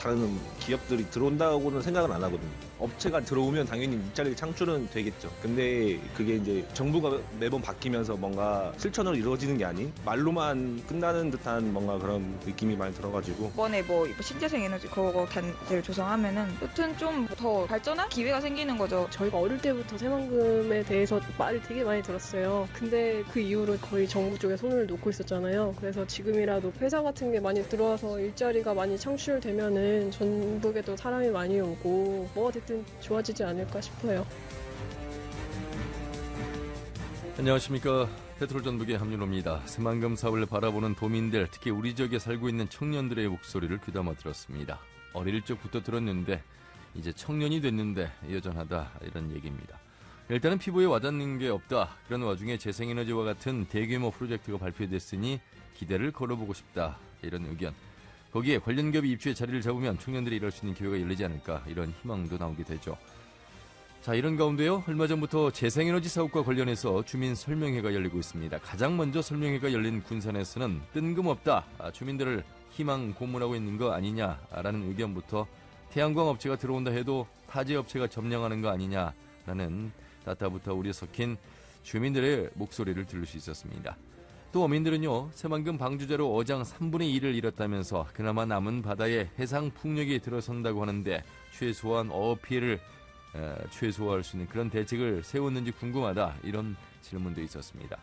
다른 기업들이 들어온다고는 생각은 안 하거든요. 업체가 들어오면 당연히 일자리 창출은 되겠죠. 근데 그게 이제 정부가 매번 바뀌면서 뭔가 실천으로 이루어지는 게 아닌 말로만 끝나는 듯한 뭔가 그런 느낌이 많이 들어가지고 이번에 뭐 신재생 에너지 그거 단지를 조성하면은 여튼 좀 더 발전할 기회가 생기는 거죠. 저희가 어릴 때부터 새만금에 대해서 말을 되게 많이 들었어요. 근데 그 이후로 거의 정부 쪽에 손을 놓고 있었잖아요. 그래서 지금이라도 회사 같은 게 많이 들어와서 일자리가 많이 창출되면은 전북에도 사람이 많이 오고 뭐가 됐든 좋아지지 않을까 싶어요. 안녕하십니까. 페트롤 전북의 함윤호입니다. 새만금 사업을 바라보는 도민들, 특히 우리 지역에 살고 있는 청년들의 목소리를 귀담아 들었습니다. 어릴 적부터 들었는데 이제 청년이 됐는데 여전하다, 이런 얘기입니다. 일단은 피부에 와닿는 게 없다. 그런 와중에 재생에너지와 같은 대규모 프로젝트가 발표됐으니 기대를 걸어보고 싶다, 이런 의견. 거기에 관련 기업이 입주에 자리를 잡으면 청년들이 일할 수 있는 기회가 열리지 않을까, 이런 희망도 나오게 되죠. 자, 이런 가운데요, 얼마 전부터 재생에너지 사업과 관련해서 주민 설명회가 열리고 있습니다. 가장 먼저 설명회가 열린 군산에서는 뜬금없다, 주민들을 희망 고문하고 있는 거 아니냐라는 의견부터 태양광 업체가 들어온다 해도 타제 업체가 점령하는 거 아니냐라는 따따부터 우려 섞인 주민들의 목소리를 들을 수 있었습니다. 또 어민들은요, 새만금 방주제로 어장 3분의 1을 잃었다면서 그나마 남은 바다에 해상 풍력이 들어선다고 하는데 최소한 어업 피해를 최소화할 수 있는 그런 대책을 세웠는지 궁금하다, 이런 질문도 있었습니다.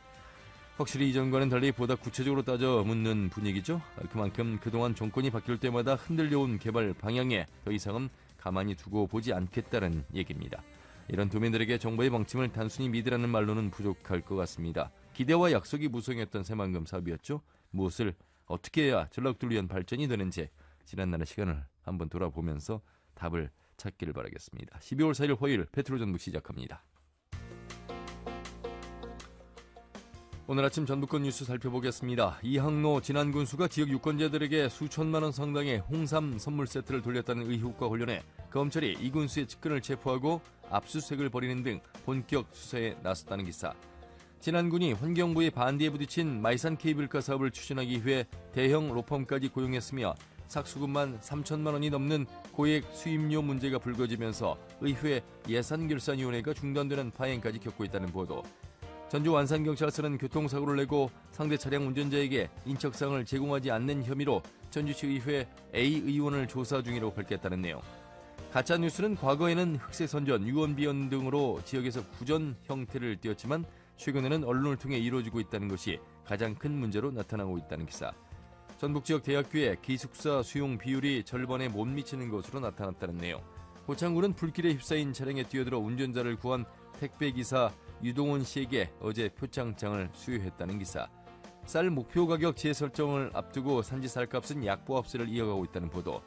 확실히 이전과는 달리 보다 구체적으로 따져 묻는 분위기죠. 그만큼 그동안 정권이 바뀔 때마다 흔들려온 개발 방향에 더 이상은 가만히 두고 보지 않겠다는 얘기입니다. 이런 도민들에게 정부의 방침을 단순히 믿으라는 말로는 부족할 것 같습니다. 기대와 약속이 무성했던 새만금 사업이었죠. 무엇을 어떻게 해야 전라북도를 위한 발전이 되는지 지난날의 시간을 한번 돌아보면서 답을 찾기를 바라겠습니다. 12월 4일 화요일 페트롤 전북 시작합니다. 오늘 아침 전북권 뉴스 살펴보겠습니다. 이항로 진안 군수가 지역 유권자들에게 수천만 원 상당의 홍삼 선물 세트를 돌렸다는 의혹과 관련해 검찰이 이 군수의 측근을 체포하고 압수수색을 벌이는 등 본격 수사에 나섰다는 기사. 진안군이 환경부의 반대에 부딪힌 마이산 케이블카 사업을 추진하기 위해 대형 로펌까지 고용했으며 삭수금만 3천만 원이 넘는 고액 수임료 문제가 불거지면서 의회 예산결산위원회가 중단되는 파행까지 겪고 있다는 보도. 전주 완산경찰서는 교통사고를 내고 상대 차량 운전자에게 인적사항을 제공하지 않는 혐의로 전주시 의회 A 의원을 조사 중이라고 밝혔다는 내용. 가짜뉴스는 과거에는 흑색선전, 유언비언 등으로 지역에서 구전 형태를 띄었지만 최근에는 언론을 통해 이루어지고 있다는 것이 가장 큰 문제로 나타나고 있다는 기사. 전북 지역 대학교의 기숙사 수용 비율이 절반에 못 미치는 것으로 나타났다는 내용. 고창군은 불길에 휩싸인 차량에 뛰어들어 운전자를 구한 택배기사 유동원 씨에게 어제 표창장을 수여했다는 기사. 쌀 목표 가격 재설정을 앞두고 산지 쌀값은 약보합세를 이어가고 있다는 보도.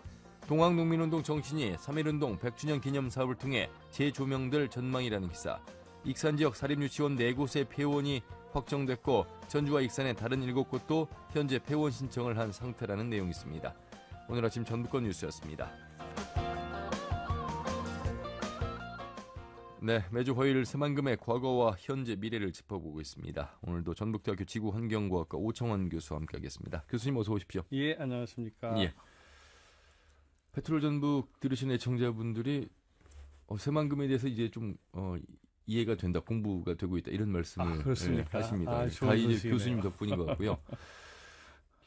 동학농민운동 정신이 3.1운동 100주년 기념 사업을 통해 재조명될 전망이라는 기사. 익산지역 사립유치원 4곳의 폐원이 확정됐고 전주와 익산의 다른 7곳도 현재 폐원 신청을 한 상태라는 내용이 있습니다. 오늘 아침 전북권 뉴스였습니다. 네, 매주 화요일 새만금의 과거와 현재 미래를 짚어보고 있습니다. 오늘도 전북대학교 지구환경과학과 오청원 교수와 함께하겠습니다. 교수님 어서 오십시오. 예, 안녕하십니까. 예. 페트롤 전북 들으신 애청자분들이 새만금에 대해서 이제 좀 이해가 된다, 공부가 되고 있다, 이런 말씀을 하십니다. 다 이제 교수님 덕분인 것 같고요.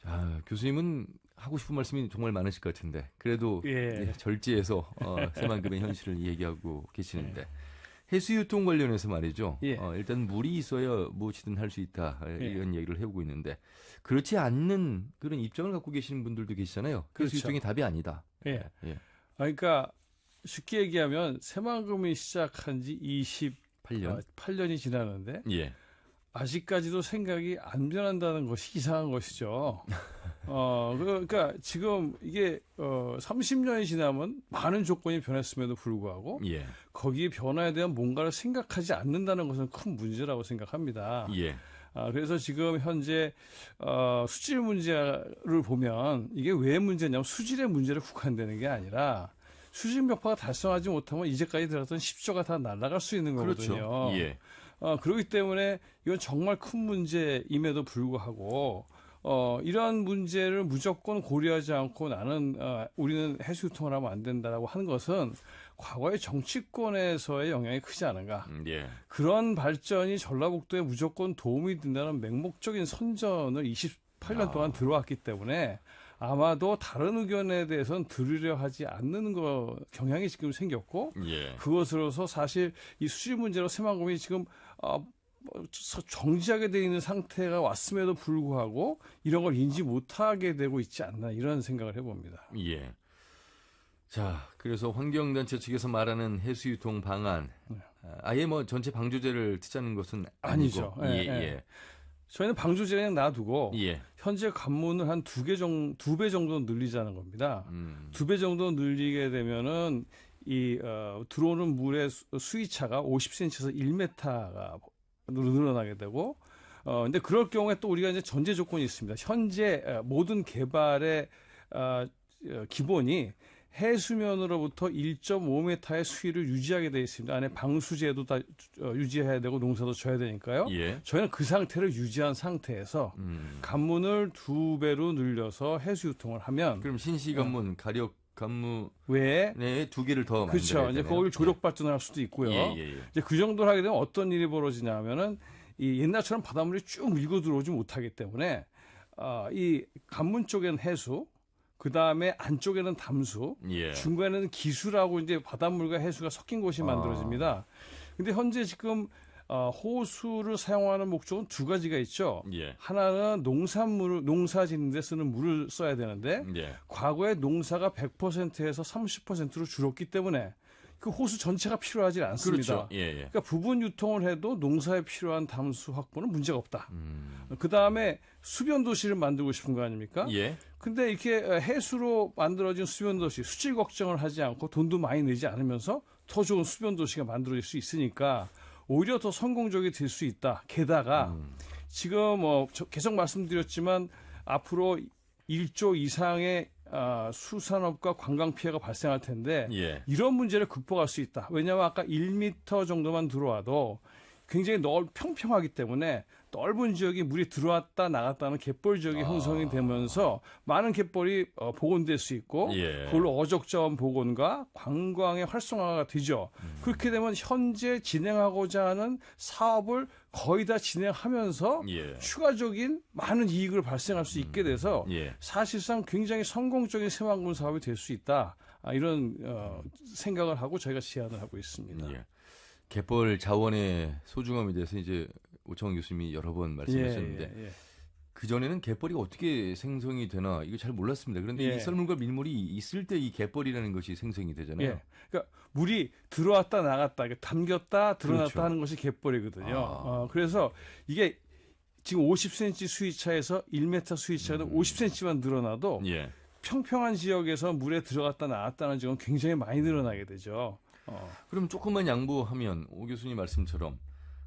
자, 교수님은 하고 싶은 말씀이 정말 많으실 것 같은데 그래도 예. 절제해서 새만금의 현실을 얘기하고 계시는데 해수유통 관련해서 말이죠. 예. 일단 물이 있어야 무엇이든 할 수 있다, 이런 얘기를 해오고 있는데 그렇지 않는 그런 입장을 갖고 계시는 분들도 계시잖아요. 그렇죠. 해수유통이 답이 아니다. 예. 예. 그러니까 쉽게 얘기하면 새만금이 시작한 지 28년이 지나는데 예. 아직까지도 생각이 안 변한다는 것이 이상한 것이죠. 그러니까 지금 이게 30년이 지나면 많은 조건이 변했음에도 불구하고 예. 거기에 변화에 대한 뭔가를 생각하지 않는다는 것은 큰 문제라고 생각합니다. 예. 그래서 지금 현재 수질 문제를 보면 이게 왜 문제냐면 수질의 문제를 국한되는 게 아니라 수질 벽파가 달성하지 못하면 이제까지 들어갔던 10조가 다 날아갈 수 있는 거거든요. 그렇죠. 예. 그렇기 때문에 이건 정말 큰 문제임에도 불구하고 이런 문제를 무조건 고려하지 않고 나는 우리는 해수 유통을 하면 안 된다라고 하는 것은 과거의 정치권에서의 영향이 크지 않은가. 예. 그런 발전이 전라북도에 무조건 도움이 된다는 맹목적인 선전을 28년 동안 들어왔기 때문에 아마도 다른 의견에 대해서는 들으려 하지 않는 경향이 지금 생겼고 예. 그것으로서 사실 이 수질 문제로 새만금이 지금 정지하게 돼 있는 상태가 왔음에도 불구하고 이런 걸 인지 못하게 되고 있지 않나 이런 생각을 해봅니다. 예. 자, 그래서 환경단체 측에서 말하는 해수유통 방안, 아예 뭐 전체 방조제를 트자는 것은 아니고. 아니죠. 예. 저희는 방조제 그냥 놔두고 예. 현재 관문을 한 2배 정도 늘리자는 겁니다. 2배 정도 늘리게 되면은 들어오는 물의 수위차가 50cm에서 1m가 늘어나게 되고, 근데 그럴 경우에 또 우리가 이제 전제 조건이 있습니다. 현재 모든 개발의 기본이 해수면으로부터 1.5m의 수위를 유지하게 되어 있습니다. 안에 방수제도 다 유지해야 되고 농사도 져야 되니까요. 예. 저희는 그 상태를 유지한 상태에서 관문을 2배로 늘려서 해수 유통을 하면 그럼 신시 관문, 가력 관문 외에 네, 2개를 더 만들어야 그렇죠. 이제 되네요. 거기를 조력 발전을 할 수도 있고요. 예. 이제 그 정도를 하게 되면 어떤 일이 벌어지냐면은 이 옛날처럼 바닷물이 쭉 밀고 들어오지 못하기 때문에 이 관문 쪽에는 해수, 그 다음에 안쪽에는 담수, 예. 중간에는 기수라고 이제 바닷물과 해수가 섞인 곳이 만들어집니다. 근데 현재 지금 호수를 사용하는 목적은 두 가지가 있죠. 예. 하나는 농사 짓는 데 쓰는 물을 써야 되는데 예. 과거에 농사가 100%에서 30%로 줄었기 때문에 그 호수 전체가 필요하지 않습니다. 그렇죠. 예. 그러니까 부분 유통을 해도 농사에 필요한 담수 확보는 문제가 없다. 그 다음에 수변 도시를 만들고 싶은 거 아닙니까? 예. 근데 이렇게 해수로 만들어진 수변 도시, 수질 걱정을 하지 않고 돈도 많이 내지 않으면서 더 좋은 수변 도시가 만들어질 수 있으니까 오히려 더 성공적이 될 수 있다. 게다가 지금 계속 말씀드렸지만 앞으로 1조 이상의 수산업과 관광 피해가 발생할 텐데 예. 이런 문제를 극복할 수 있다. 왜냐하면 아까 1m 정도만 들어와도 굉장히 평평하기 때문에 넓은 지역이 물이 들어왔다 나갔다는 갯벌 지역이 형성이 되면서 많은 갯벌이 복원될 수 있고 예. 그걸로 어족자원 복원과 관광의 활성화가 되죠. 그렇게 되면 현재 진행하고자 하는 사업을 거의 다 진행하면서 예. 추가적인 많은 이익을 발생할 수 있게 돼서 예. 사실상 굉장히 성공적인 새만금 사업이 될 수 있다. 이런 생각을 하고 저희가 제안을 하고 있습니다. 예. 갯벌 자원의 소중함에 대해서 이제 오창원 교수님이 여러 번 말씀하셨는데 예. 그전에는 갯벌이 어떻게 생성이 되나 이거 잘 몰랐습니다. 그런데 예. 이 썰물과 밀물이 있을 때 이 갯벌이라는 것이 생성이 되잖아요. 예. 그러니까 물이 들어왔다 나갔다, 담겼다 드러났다 그렇죠. 하는 것이 갯벌이거든요. 그래서 이게 지금 50cm 수위차에서 1m 수위차는 50cm만 늘어나도 예. 평평한 지역에서 물에 들어갔다 나왔다는 지역은 굉장히 많이 늘어나게 되죠. 그럼 조금만 양보하면 오 교수님 말씀처럼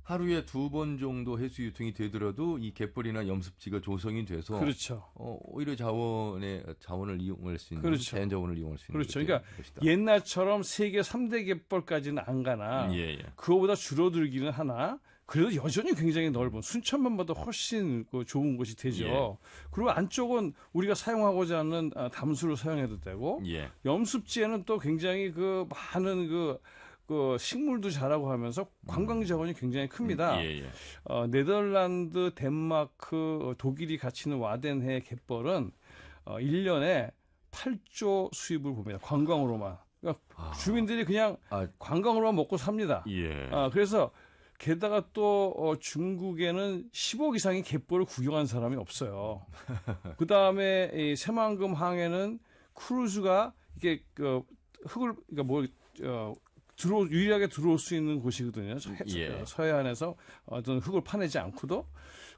하루에 2번 정도 해수 유통이 되더라도 이 갯벌이나 염습지가 조성이 돼서 그렇죠. 오히려 자원을 이용할 수 있는 그렇죠. 자연 자원을 이용할 수 있는 그렇죠. 것이 그러니까 되는 것이다. 옛날처럼 세계 3대 갯벌까지는 안 가나 예. 그거보다 줄어들기는 하나 그래도 여전히 굉장히 넓은 순천만보다 훨씬 좋은 곳이 되죠. 예. 그리고 안쪽은 우리가 사용하고자 하는 담수를 사용해도 되고 예. 염습지에는 또 굉장히 많은 식물도 자라고 하면서 관광 자원이 굉장히 큽니다. 예. 네덜란드, 덴마크, 독일이 같이 있는 와덴해 갯벌은 1년에 8조 수입을 봅니다. 관광으로만. 그러니까 주민들이 그냥 관광으로만 먹고 삽니다. 예. 그래서 게다가 또 중국에는 10억 이상의 갯벌을 구경한 사람이 없어요. 그 다음에 이 새만금 항에는 크루즈가 이게 흙을 유일하게 들어올 수 있는 곳이거든요. 예. 서해안에서 어떤 흙을 파내지 않고도.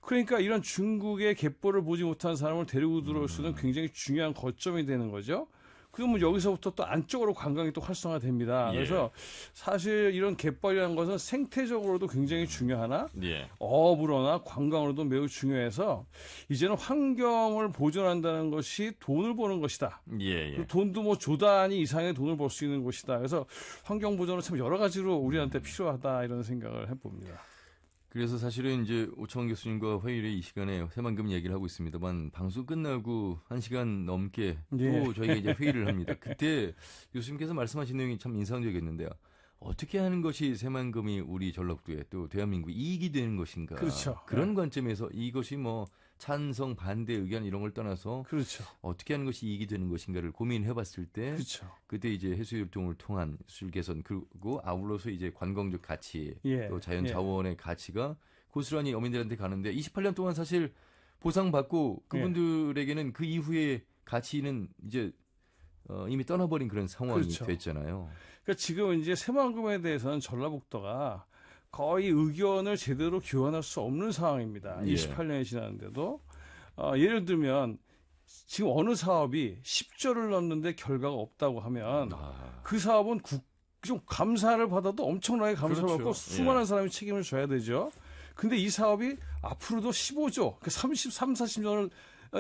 그러니까 이런 중국의 갯벌을 보지 못한 사람을 데리고 들어올 수는 굉장히 중요한 거점이 되는 거죠. 그러면 여기서부터 또 안쪽으로 관광이 또 활성화됩니다. 예. 그래서 사실 이런 갯벌이라는 것은 생태적으로도 굉장히 중요하나 예. 어업으로나 관광으로도 매우 중요해서 이제는 환경을 보존한다는 것이 돈을 버는 것이다. 예. 돈도 조 단위 이상의 돈을 벌 수 있는 곳이다. 그래서 환경 보존은 참 여러 가지로 우리한테 필요하다 이런 생각을 해봅니다. 그래서 사실은 이제 오창원 교수님과 화요일에 이 시간에 새만금 이야기를 하고 있습니다만 방송 끝나고 1시간 넘게 예. 또 저희가 이제 회의를 합니다. 그때 교수님께서 말씀하신 내용이 참 인상적이었는데요. 어떻게 하는 것이 새만금이 우리 전라북도에 또 대한민국에 이익이 되는 것인가. 그렇죠. 그런 네. 관점에서 이것이 뭐 찬성, 반대 의견 이런 걸 떠나서 그렇죠. 어떻게 하는 것이 이익이 되는 것인가를 고민해 봤을 때 그렇죠. 그때 이제 해수협동을 통한 수질 개선 그리고 아울러서 이제 관광적 가치 예. 또 자연 예. 자원의 가치가 고스란히 어민들한테 가는데 28년 동안 사실 보상받고 그분들에게는 그 이후에 가치는 이제 이미 떠나버린 그런 상황이 그렇죠. 됐잖아요. 그러니까 지금 이제 새만금에 대해서는 전라북도가 거의 의견을 제대로 교환할 수 없는 상황입니다. 예. 28년이 지났는데도 예를 들면 지금 어느 사업이 10조를 넣는데 결과가 없다고 하면 그 사업은 좀 감사를 받아도 엄청나게 감사를 그렇죠. 받고 수많은 예. 사람이 책임을 져야 되죠. 근데 이 사업이 앞으로도 15조, 33, 40년을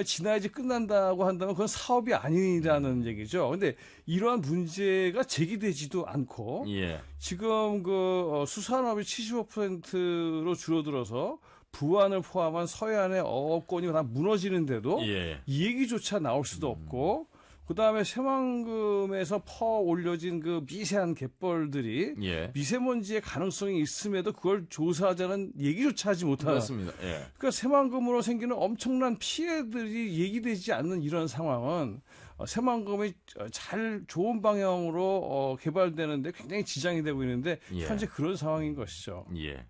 지나야지 끝난다고 한다면 그건 사업이 아니라는 얘기죠. 근데 이러한 문제가 제기되지도 않고 예. 지금 그 수산업이 75%로 줄어들어서 부안을 포함한 서해안의 어업권이 다 무너지는데도 예. 이 얘기조차 나올 수도 없고 그다음에 새만금에서 퍼 올려진 그 미세한 갯벌들이 예. 미세먼지의 가능성이 있음에도 그걸 조사하자는 얘기조차 하지 못하는 그렇습니다. 예. 그러니까 새만금으로 생기는 엄청난 피해들이 얘기되지 않는 이런 상황은 새만금이 잘 좋은 방향으로 개발되는데 굉장히 지장이 되고 있는데 예. 현재 그런 상황인 것이죠. 예.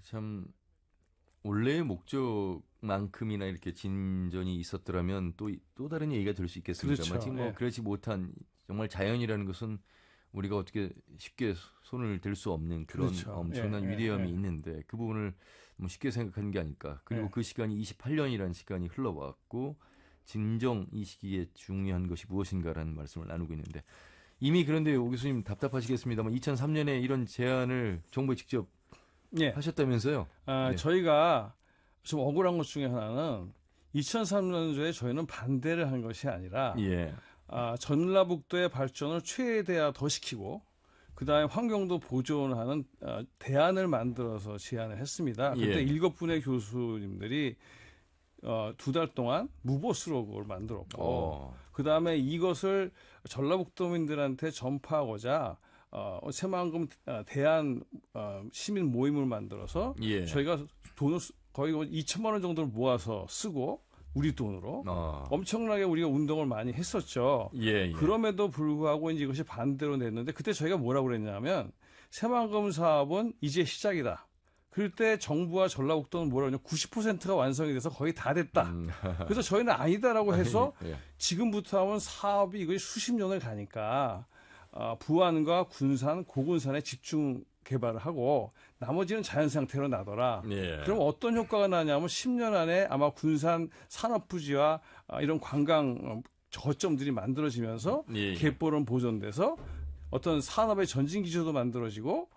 참 원래의 목적만큼이나 이렇게 진전이 있었더라면 또 다른 얘기가 될 수 있겠습니다만 그렇죠. 지금 뭐 예. 그렇지 못한 정말 자연이라는 것은 우리가 어떻게 쉽게 손을 댈 수 없는 그런 그렇죠. 엄청난 예, 예, 위대함이 예. 있는데 그 부분을 뭐 쉽게 생각하는 게 아닐까. 그리고 예. 그 시간이 28년이라는 시간이 흘러왔고 진정 이 시기에 중요한 것이 무엇인가라는 말씀을 나누고 있는데 이미 그런데 오 교수님 답답하시겠습니다만 2003년에 이런 제안을 정부에 직접 예. 하셨다면서요? 네. 저희가 좀 억울한 것 중에 하나는 2003년도에 저희는 반대를 한 것이 아니라 예. 전라북도의 발전을 최대화 더 시키고 그다음에 환경도 보존하는 대안을 만들어서 제안을 했습니다. 그때 예. 7분의 교수님들이 2달 동안 무보수로 그걸 만들었고 그다음에 이것을 전라북도민들한테 전파하고자 새만금 대한 시민 모임을 만들어서 예. 저희가 돈을 거의 2천만 원 정도를 모아서 쓰고 우리 돈으로 엄청나게 우리가 운동을 많이 했었죠. 예, 예. 그럼에도 불구하고 이제 이것이 반대로 냈는데 그때 저희가 뭐라고 그랬냐면 새만금 사업은 이제 시작이다. 그럴 때 정부와 전라북도는 뭐라고 하냐 90%가 완성이 돼서 거의 다 됐다. 그래서 저희는 아니다라고 해서 예. 지금부터 하면 사업이 이거 수십 년을 가니까 부안과 군산, 고군산에 집중 개발을 하고 나머지는 자연 상태로 놔둬라. 예. 그럼 어떤 효과가 나냐면 10년 안에 아마 군산 산업부지와 이런 관광 거점들이 만들어지면서 예. 갯벌은 보존돼서 어떤 산업의 전진 기조도 만들어지고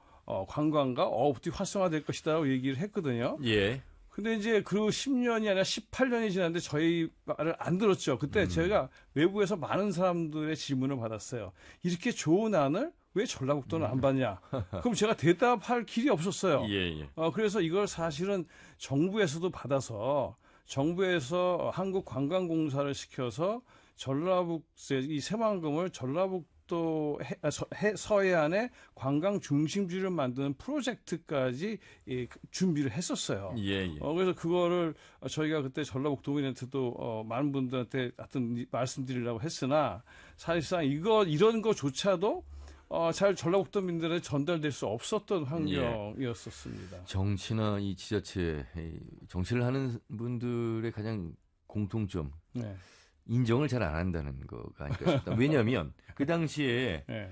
관광과 어업이 활성화될 것이다라고 얘기를 했거든요. 예. 근데 이제 그 10년이 아니라 18년이 지났는데 저희 말을 안 들었죠. 그때 제가 외부에서 많은 사람들의 질문을 받았어요. 이렇게 좋은 안을 왜 전라북도는 안 받냐? 그럼 제가 대답할 길이 없었어요. 예, 예. 그래서 이걸 사실은 정부에서도 받아서 정부에서 한국관광공사를 시켜서 이 새만금을 전라북도 서해안의 관광 중심지를 만드는 프로젝트까지 준비를 했었어요. 예, 예. 그래서 그거를 저희가 그때 전라북도민한테도 많은 분들한테 하여튼 말씀드리려고 했으나 사실상 이런 거조차도 잘 전라북도민들에 전달될 수 없었던 환경이었었습니다. 정치나 이 지자체, 정치를 하는 분들의 가장 공통점, 네. 인정을 잘 안 한다는 거가 아닐까 싶다. 왜냐하면 그 당시에 네.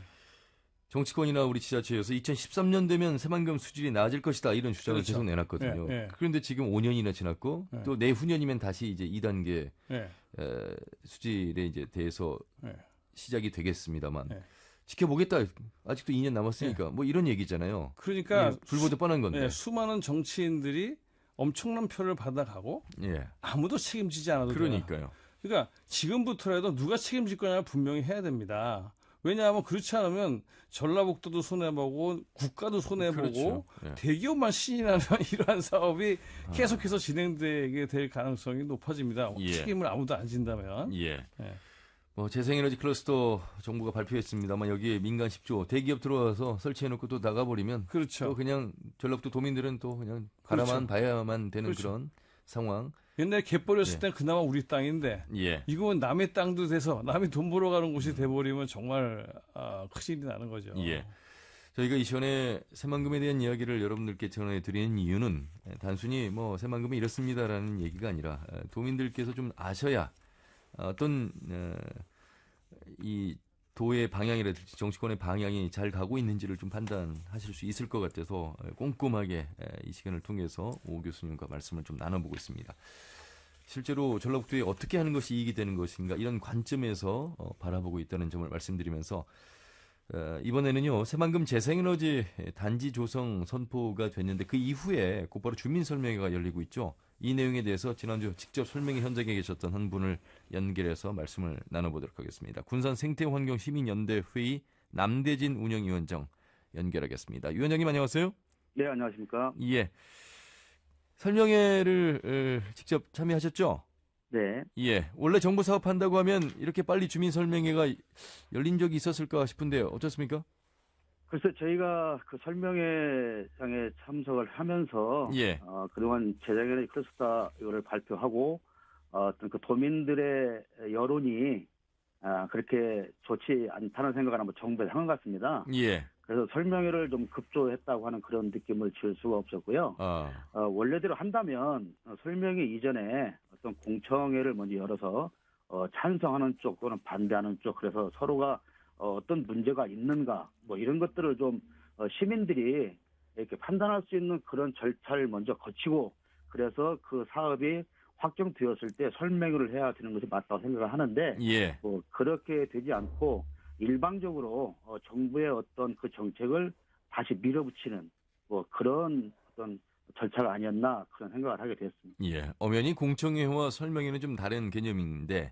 정치권이나 우리 지자체에서 2013년 되면 새만금 수질이 나아질 것이다 이런 주장을 그렇죠. 계속 내놨거든요. 네, 네. 그런데 지금 5년이나 지났고 네. 또 내후년이면 다시 이제 2단계 네. 수질에 이제 대해서 네. 시작이 되겠습니다만 네. 지켜보겠다. 아직도 2년 남았으니까 뭐 이런 얘기잖아요. 그러니까 불보듯 뻔한 건데. 수많은 정치인들이 엄청난 표를 받아가고 예. 아무도 책임지지 않아도 돼요. 그러니까요. 그러니까 지금부터라도 누가 책임질 거냐를 분명히 해야 됩니다. 왜냐하면 그렇지 않으면 전라북도도 손해보고 국가도 손해보고 그렇죠. 예. 대기업만 신이 나면 이러한 사업이 계속해서 진행되게 될 가능성이 높아집니다. 예. 책임을 아무도 안 진다면. 예. 예. 뭐 재생에너지 클러스터 정부가 발표했습니다만 여기에 민간 10조 대기업 들어와서 설치해놓고 또 나가버리면 그렇죠. 또 그냥 전라북도 도민들은 또 그냥 바라만 그렇죠. 봐야만 되는 그렇죠. 그런 상황. 옛날에 개 버렸을 예. 땐 그나마 우리 땅인데 예. 이건 남의 땅도 돼서 남이 돈 벌어 가는 곳이 돼버리면 정말 큰일이 나는 거죠. 예. 저희가 이 시간에 새만금에 대한 이야기를 여러분들께 전해드리는 이유는 단순히 뭐 새만금이 이렇습니다라는 얘기가 아니라 도민들께서 좀 아셔야 어떤 이 도의 방향이라든지 정치권의 방향이 잘 가고 있는지를 좀 판단하실 수 있을 것 같아서 꼼꼼하게 이 시간을 통해서 오 교수님과 말씀을 좀 나눠보고 있습니다. 실제로 전라북도에 어떻게 하는 것이 이익이 되는 것인가 이런 관점에서 바라보고 있다는 점을 말씀드리면서 이번에는요 새만금 재생에너지 단지 조성 선포가 됐는데 그 이후에 곧바로 주민설명회가 열리고 있죠. 이 내용에 대해서 지난주 직접 설명회 현장에 계셨던 한 분을 연결해서 말씀을 나눠보도록 하겠습니다. 군산 생태환경시민연대 회의 남대진 운영위원장 연결하겠습니다. 위원장님 안녕하세요. 네, 안녕하십니까. 예. 설명회를 직접 참여하셨죠? 네. 예. 원래 정부 사업한다고 하면 이렇게 빨리 주민설명회가 열린 적이 있었을까 싶은데요. 어떻습니까? 글쎄 저희가 그 설명회장에 참석을 하면서 예. 그동안 재작년에 클러스터 이거를 발표하고 어떤 그 도민들의 여론이 그렇게 좋지 않다는 생각을 한번 정부에 한 것 같습니다. 예. 그래서 설명회를 좀 급조했다고 하는 그런 느낌을 지울 수가 없었고요. 원래대로 한다면 설명회 이전에 어떤 공청회를 먼저 열어서 찬성하는 쪽 또는 반대하는 쪽 그래서 서로가 어떤 문제가 있는가 뭐 이런 것들을 좀 시민들이 이렇게 판단할 수 있는 그런 절차를 먼저 거치고 그래서 그 사업이 확정되었을 때 설명회를 해야 되는 것이 맞다고 생각을 하는데 예. 뭐 그렇게 되지 않고 일방적으로 정부의 어떤 그 정책을 다시 밀어붙이는 뭐 그런 어떤 절차가 아니었나 그런 생각을 하게 됐습니다. 예. 엄연히 공청회와 설명회는 좀 다른 개념인데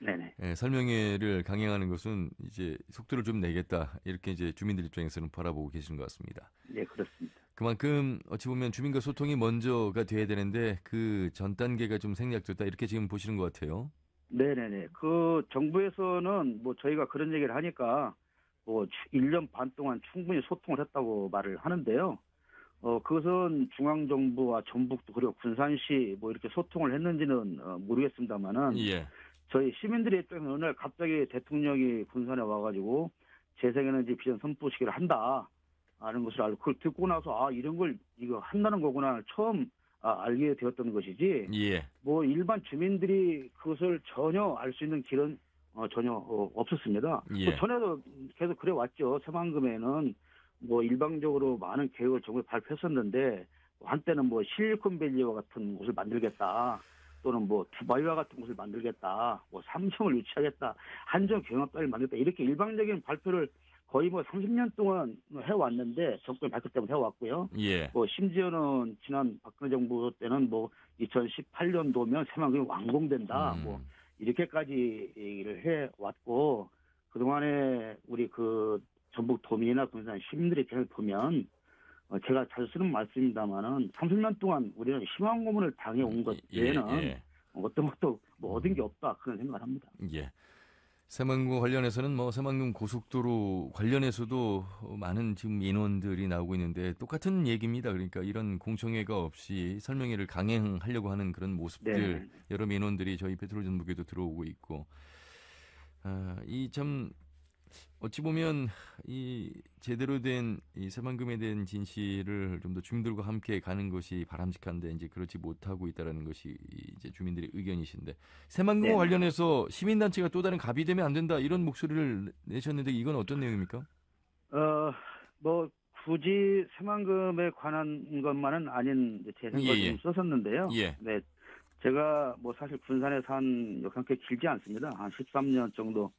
네네. 예, 설명회를 강행하는 것은 이제 속도를 좀 내겠다 이렇게 이제 주민들 입장에서는 바라보고 계시는 것 같습니다. 네, 그렇습니다. 그만큼 어찌 보면 주민과 소통이 먼저가 돼야 되는데 그 전 단계가 좀 생략됐다 이렇게 지금 보시는 것 같아요. 네네네. 그 정부에서는 뭐 저희가 그런 얘기를 하니까 뭐 1년 반 동안 충분히 소통을 했다고 말을 하는데요. 그것은 중앙정부와 전북도 그리고 군산시 뭐 이렇게 소통을 했는지는 모르겠습니다만은 예. 저희 시민들의 입장에서 어느 날 갑자기 대통령이 군산에 와가지고 재생에너지 비전 선포식을 한다 하는 것을 알고 그걸 듣고 나서 이런 걸 이거 한다는 거구나 처음 알게 되었던 것이지 예. 뭐 일반 주민들이 그것을 전혀 알 수 있는 길은 전혀 없었습니다. 예. 전에도 계속 그래 왔죠. 새만금에는 뭐 일방적으로 많은 계획을 정부에 발표했었는데 한때는 뭐 실리콘밸리와 같은 곳을 만들겠다. 또는 뭐 두바이와 같은 곳을 만들겠다, 뭐 삼성을 유치하겠다, 한전 경합단을 만들겠다 이렇게 일방적인 발표를 거의 뭐 30년 동안 해왔는데 정권 발표 때문에 해왔고요. 예. 뭐 심지어는 지난 박근혜 정부 때는 뭐 2018년도면 새만금이 완공된다, 뭐 이렇게까지 얘기를 해왔고 그 동안에 우리 그 전북 도민이나 군산 시민들의 입장을 보면. 제가 자주 쓰는 말씀입니다만은 30년 동안 우리는 희망 고문을 당해온 것 외에는 어떤 것도 뭐 얻은 게 없다 그런 생각을 합니다. 예. 새만금 관련해서는 뭐 새만금 고속도로 관련해서도 많은 지금 인원들이 나오고 있는데 똑같은 얘기입니다. 그러니까 이런 공청회가 없이 설명회를 강행하려고 하는 그런 모습들 여러 민원들이 저희 페트롤 전북에도 들어오고 있고 이 참 어찌 보면 이 제대로 된 이 새만금에 대한 진실을 좀 더 주민들과 함께 가는 것이 바람직한데 이제 그렇지 못하고 있다라는 것이 이제 주민들의 의견이신데 새만금과 관련해서 시민단체가 또 다른 갑이 되면 안 된다 이런 목소리를 내셨는데 이건 어떤 내용입니까? 뭐 굳이 새만금에 관한 것만은 아닌 제 생각을 좀 썼었는데요. 예. 네, 제가 뭐 사실 군산에 산 역사는 꽤 길지 않습니다. 한 13년 정도.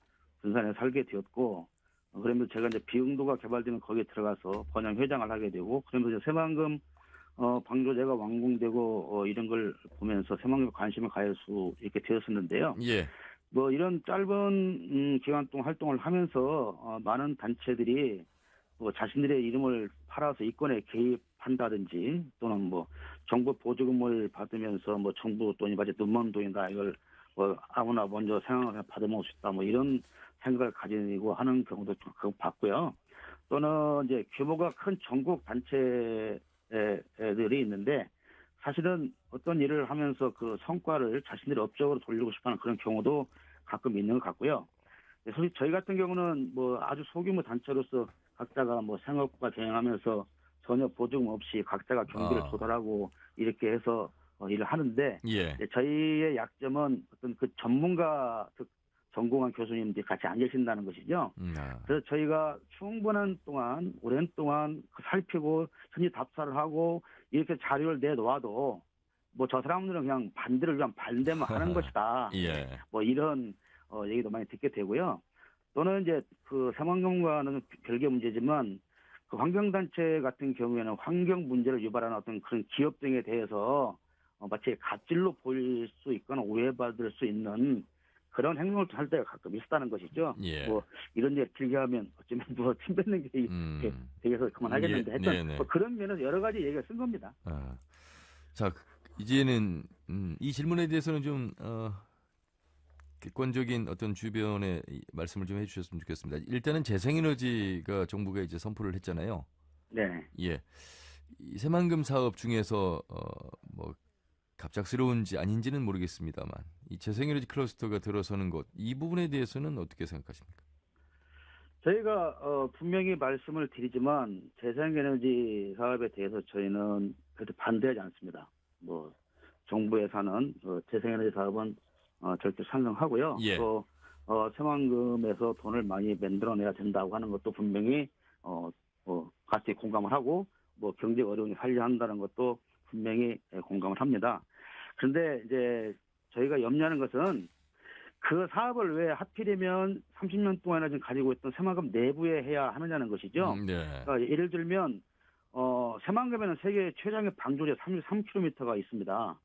군산에 살게 되었고 그러면서 제가 이제 비응도가 개발되면 거기에 들어가서 번영 회장을 하게 되고 그러면서 새만금 방조제가 완공되고 이런 걸 보면서 새만금에 관심을 가질 수 있게 되었었는데요. 예. 뭐 이런 짧은 기간 동안 활동을 하면서 많은 단체들이 뭐 자신들의 이름을 팔아서 이권에 개입한다든지 또는 뭐 정부 보조금을 받으면서 뭐 정부 돈이 마치 눈먼 돈이다 이걸 뭐 아무나 먼저 생각해서 받아먹을 수 있다 뭐 이런 생각을 가지고 하는 경우도 좀 봤고요. 또는 이제 규모가 큰 전국 단체들이 있는데 사실은 어떤 일을 하면서 그 성과를 자신들의 업적으로 돌리고 싶어하는 그런 경우도 가끔 있는 것 같고요. 솔직히 저희 같은 경우는 뭐 아주 소규모 단체로서 각자가 뭐 생업과 경영하면서 전혀 보조금 없이 각자가 경비를 조달하고 이렇게 해서 일을 하는데 예. 저희의 약점은 어떤 그 전문가 전공한 교수님들이 같이 안 계신다는 것이죠. 그래서 저희가 충분한 동안 오랜 동안 살피고 현지 답사를 하고 이렇게 자료를 내놓아도 뭐 저 사람들은 그냥 반대를 위한 반대만 하는 것이다. 예. 뭐 이런 얘기도 많이 듣게 되고요. 또는 이제 그 새만금과는 별개 문제지만 그 환경단체 같은 경우에는 환경 문제를 유발하는 어떤 그런 기업 등에 대해서 마치 갑질로 보일 수 있거나 오해받을 수 있는 그런 행동을 할 때가 가끔 있었다는 것이죠. 예. 뭐 이런 일 길게 하면 어쩌면 누가 침 뱉는 게 되어서 그만하겠는데 하여튼 뭐 그런 면에서 여러 가지 얘기가 쓴 겁니다. 자, 이제는 이 질문에 대해서는 좀 객관적인 어떤 주변의 말씀을 좀 해주셨으면 좋겠습니다. 일단은 재생에너지가 정부가 이제 선포를 했잖아요. 네. 예. 이 새만금 사업 중에서 뭐 갑작스러운지 아닌지는 모르겠습니다만 이 재생에너지 클러스터가 들어서는 것 이 부분에 대해서는 어떻게 생각하십니까? 저희가 분명히 말씀을 드리지만 재생에너지 사업에 대해서 저희는 그래도 반대하지 않습니다. 뭐 정부 예산은 재생에너지 사업은 절대 찬성하고요. 예. 또 새만금에서 돈을 많이 만들어내야 된다고 하는 것도 분명히 같이 공감을 하고 뭐 경제 어려움이 살려야 한다는 것도 분명히 공감을 합니다. 그런데 이제 저희가 염려하는 것은 그 사업을 왜 하필이면 30년 동안이나 지금 가지고 있던 새만금 내부에 해야 하느냐는 것이죠. 네. 그러니까 예를 들면 새만금에는 세계 최장의 방조제 33km가 있습니다.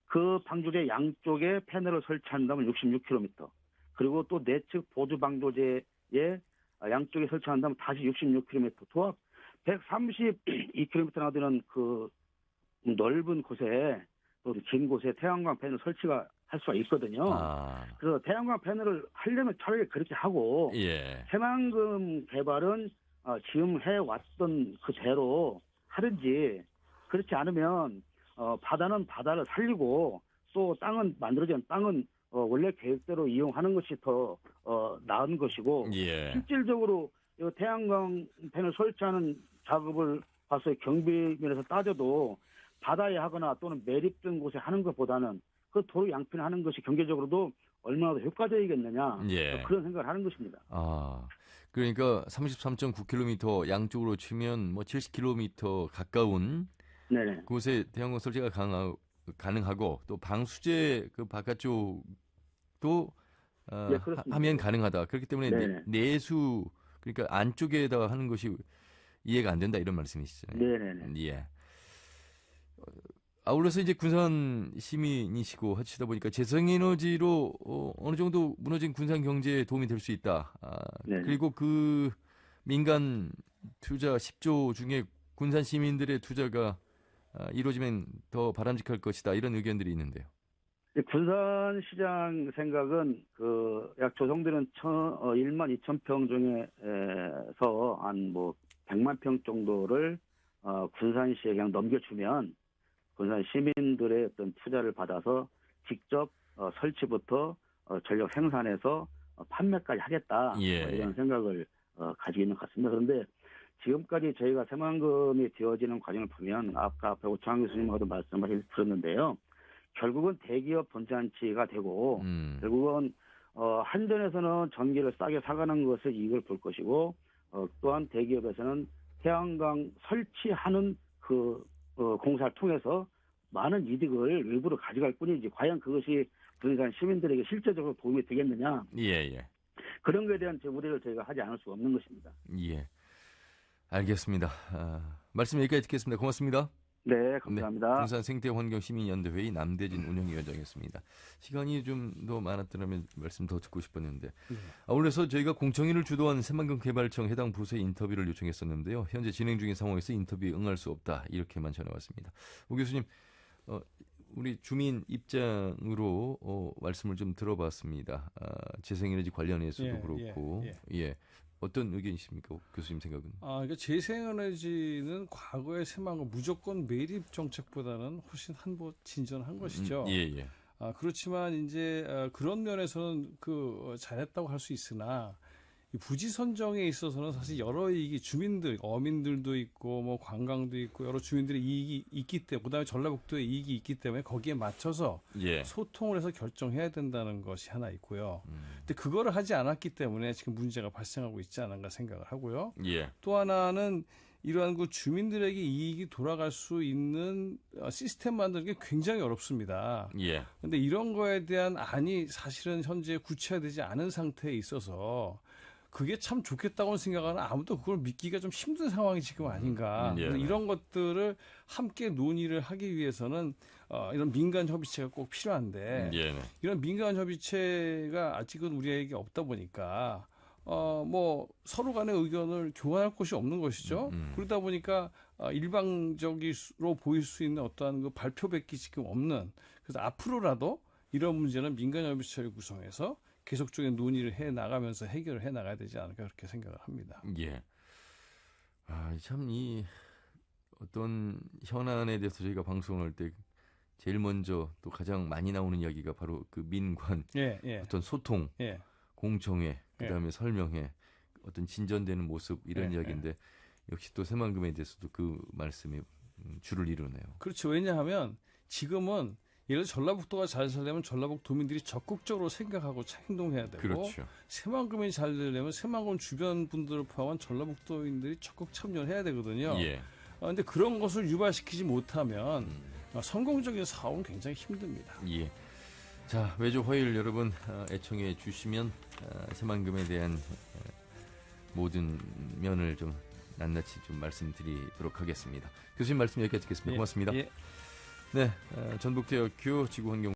그 방조제 양쪽에 패널을 설치한다면 66km. 그리고 또 내측 보조 방조제에 양쪽에 설치한다면 다시 66km. 도합 132km나 되는 그 넓은 곳에 또 긴 곳에 태양광 패널 설치가 할 수가 있거든요. 그래서 태양광 패널을 하려면 차라리 그렇게 하고 예. 새만금 개발은 지금 해왔던 그대로 하든지 그렇지 않으면 바다는 바다를 살리고 또 땅은 만들어진 땅은 원래 계획대로 이용하는 것이 더 나은 것이고 예. 실질적으로 태양광 패널 설치하는 작업을 봐서 경비면에서 따져도 바다에 하거나 또는 매립된 곳에 하는 것보다는 그 도로 양편에 하는 것이 경제적으로도 얼마나 더 효과적이겠느냐 예. 그런 생각을 하는 것입니다. 그러니까 33.9km 양쪽으로 치면 뭐 70km 가까운 네네. 곳에 태양광 설치가 가능하고 또 방수제 그 바깥쪽도 예, 하면 가능하다. 그렇기 때문에 내수 그러니까 안쪽에다가 하는 것이 이해가 안 된다 이런 말씀이시죠. 네네네. 예. 아울러서 이제 군산 시민이시고 하시다 보니까 재생에너지로 어느 정도 무너진 군산 경제에 도움이 될 수 있다. 그리고 그 민간 투자 10조 중에 군산 시민들의 투자가 이루어지면 더 바람직할 것이다. 이런 의견들이 있는데요. 군산시장 생각은 약 조성되는 1만 2천 평 중에서 한 뭐 100만 평 정도를 군산시에 그냥 넘겨주면 군산 시민들의 어떤 투자를 받아서 직접 설치부터 전력 생산해서 판매까지 하겠다. 이런 생각을 가지고 있는 것 같습니다. 그런데 지금까지 저희가 새만금이 되어지는 과정을 보면 아까 오창 교수님하고도 말씀을 들었는데요. 결국은 대기업 본잔치가 되고 결국은 한전에서는 전기를 싸게 사가는 것을 이익을 볼 것이고 또한 대기업에서는 태양광 설치하는 공사를 통해서 많은 이득을 일부러 가져갈 뿐이지 과연 그것이 군산 시민들에게 실제적으로 도움이 되겠느냐. 그런 것에 대한 우려를 저희가 하지 않을 수가 없는 것입니다. 예. 알겠습니다. 말씀 여기까지 듣겠습니다. 고맙습니다. 네, 감사합니다. 군산 생태환경시민연대회의 남대진 운영위원장이었습니다. 시간이 좀 더 많았더라면 말씀 더 듣고 싶었는데 아울러서 저희가 공청회를 주도한 새만금 개발청 해당 부서에 인터뷰를 요청했었는데요. 현재 진행 중인 상황에서 인터뷰에 응할 수 없다 이렇게만 전해왔습니다. 오 교수님, 우리 주민 입장으로 말씀을 좀 들어봤습니다. 재생에너지 관련해서도 그렇고 예. 어떤 의견이십니까, 교수님 생각은? 그러니까 재생에너지는 과거의 새만금 무조건 매립 정책보다는 훨씬 한보 진전한 것이죠. 예. 그렇지만 이제 그런 면에서는 잘했다고 할 수 있으나 이 부지 선정에 있어서는 사실 여러 이익이 주민들, 어민들도 있고 뭐 관광도 있고 여러 주민들의 이익이 있기 때문에 그다음에 전라북도의 이익이 있기 때문에 거기에 맞춰서 소통을 해서 결정해야 된다는 것이 하나 있고요. 근데 그거를 하지 않았기 때문에 지금 문제가 발생하고 있지 않은가 생각을 하고요. 또 하나는 이러한 주민들에게 이익이 돌아갈 수 있는 시스템 만드는 게 굉장히 어렵습니다. 그런데 이런 거에 대한 안이 사실은 현재 구체화되지 않은 상태에 있어서 그게 참 좋겠다고 생각하는 아무도 그걸 믿기가 좀 힘든 상황이 지금 아닌가. 이런 것들을 함께 논의를 하기 위해서는 이런 민간 협의체가 꼭 필요한데 이런 민간 협의체가 아직은 우리에게 없다 보니까 뭐 서로 간의 의견을 교환할 곳이 없는 것이죠. 그러다 보니까 일방적으로 보일 수 있는 어떠한 발표밖에 지금 없는. 그래서 앞으로라도 이런 문제는 민간 협의체를 구성해서 계속적인 논의를 해 나가면서 해결을 해 나가야 되지 않을까 그렇게 생각을 합니다. 참 이 어떤 현안에 대해서 저희가 방송할 때 제일 먼저 또 가장 많이 나오는 이야기가 바로 그 민관 어떤 소통, 공청회, 그다음에 설명회, 어떤 진전되는 모습 이런 이야기인데 역시 또 새만금에 대해서도 그 말씀이 줄을 이루네요. 그렇죠. 왜냐하면 지금은 예를 들어 전라북도가 잘 살려면 전라북도민들이 적극적으로 생각하고 행동해야 되고 새만금이 잘 되려면 새만금 주변 분들을 포함한 전라북도민들이 적극 참여를 해야 되거든요. 그런데 그런 것을 유발시키지 못하면 성공적인 사업은 굉장히 힘듭니다. 자, 매주 화요일 여러분 애청해 주시면 새만금에 대한 모든 면을 좀 낱낱이 좀 말씀드리도록 하겠습니다. 교수님 말씀 여기까지 듣겠습니다. 고맙습니다. 네, 전북대학교 지구환경